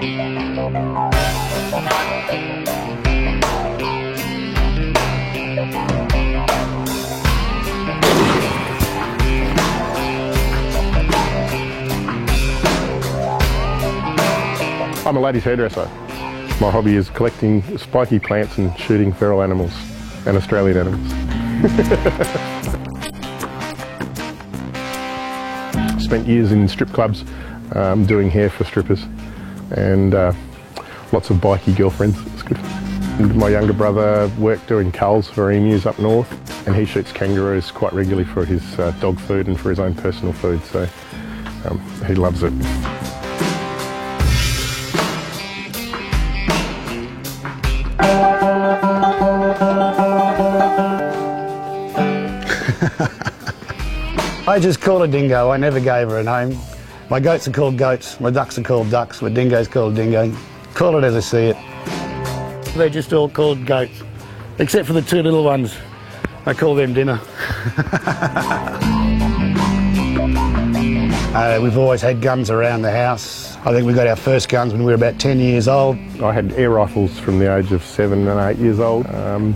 I'm a ladies hairdresser. My hobby is collecting spiky plants and shooting feral animals and Australian animals. Spent years in strip clubs doing hair for strippers and lots of bikey girlfriends. It's good. And my younger brother worked doing culls for emus up north, and he shoots kangaroos quite regularly for his dog food and for his own personal food, so he loves it. I just call her Dingo. I never gave her a name. My goats are called goats, my ducks are called ducks, my dingo's called dingo. Call it as I see it. They're just all called goats, except for the two little ones. I call them dinner. We've always had guns around the house. I think we got our first guns when we were about 10 years old. I had air rifles from the age of 7 and 8 years old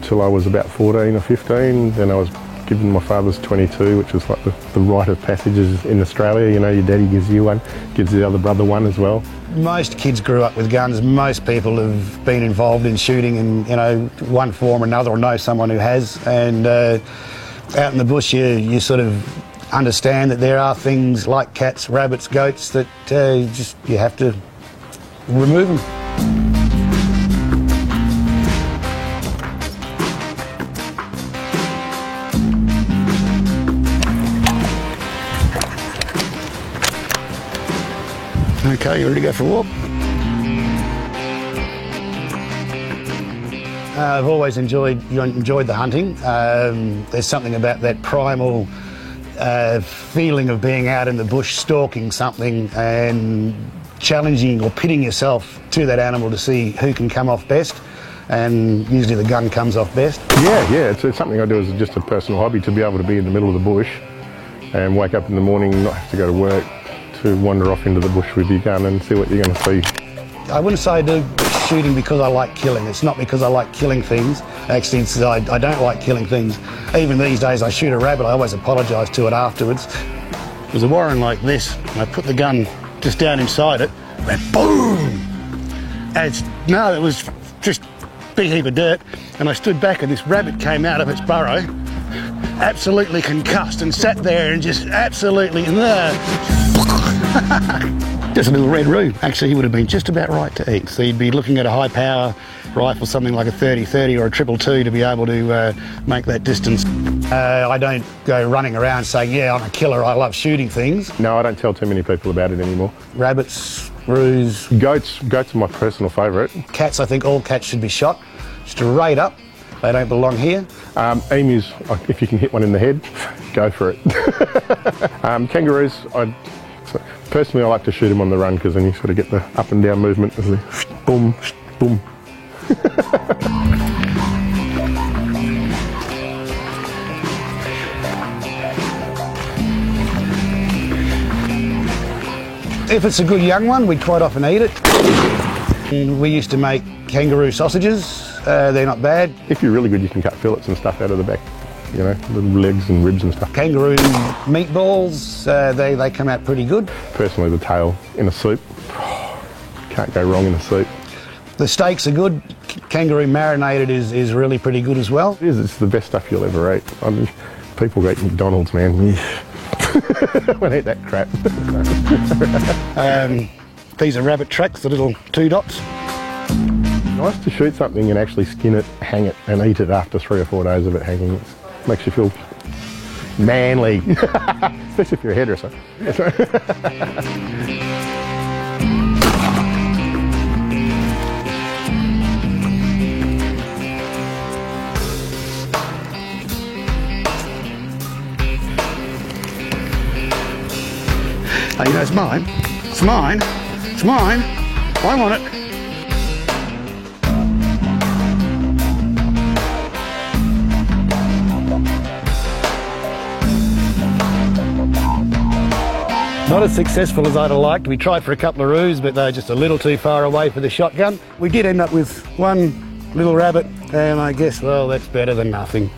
till I was about 14 or 15. Then I was given my father's 22, which was like the rite of passages in Australia. You know, your daddy gives you one, gives the other brother one as well. Most kids grew up with guns. Most people have been involved in shooting in, you know, one form or another, or know someone who has. And out in the bush, you sort of understand that there are things like cats, rabbits, goats that you have to remove them. Okay, you ready to go for a walk? I've always enjoyed the hunting. There's something about that primal feeling of being out in the bush, stalking something and challenging or pitting yourself to that animal to see who can come off best. And usually the gun comes off best. Yeah, it's something I do as just a personal hobby, to be able to be in the middle of the bush and wake up in the morning and not have to go to work, to wander off into the bush with your gun and see what you're going to see. I wouldn't say I do shooting because I like killing. It's not because I like killing things. Actually, I don't like killing things. Even these days I shoot a rabbit, I always apologise to it afterwards. There's a warren like this, and I put the gun just down inside it, and boom! No, it was just a big heap of dirt, and I stood back and this rabbit came out of its burrow, absolutely concussed, and sat there and just absolutely... Just a little red roo. Actually, he would have been just about right to eat. So you'd be looking at a high power rifle, something like a 30-30 or a 222 to be able to make that distance. I don't go running around saying, yeah, I'm a killer, I love shooting things. No, I don't tell too many people about it anymore. Rabbits, roos. Goats are my personal favourite. Cats, I think all cats should be shot straight up. They don't belong here. Emus, if you can hit one in the head, go for it. Kangaroos, personally I like to shoot them on the run, because then you sort of get the up and down movement as they boom, boom. If it's a good young one, we quite often eat it. We used to make kangaroo sausages. They're not bad. If you're really good, you can cut fillets and stuff out of the back. You know, little legs and ribs and stuff. Kangaroo meatballs, they come out pretty good. Personally, the tail in a soup, can't go wrong in a soup. The steaks are good. Kangaroo marinated is really pretty good as well. It is, it's the best stuff you'll ever eat. I mean, people eat McDonald's, man. I won't eat that crap. These are rabbit tracks, the little 2 dots. Nice to shoot something and actually skin it, hang it and eat it after 3 or 4 days of it hanging. Makes you feel manly, especially if you're a hairdresser. Oh, you know, it's mine. It's mine. It's mine. I want it. Not as successful as I'd have liked. We tried for a couple of roos, but they were just a little too far away for the shotgun. We did end up with one little rabbit, and I guess, well, that's better than nothing.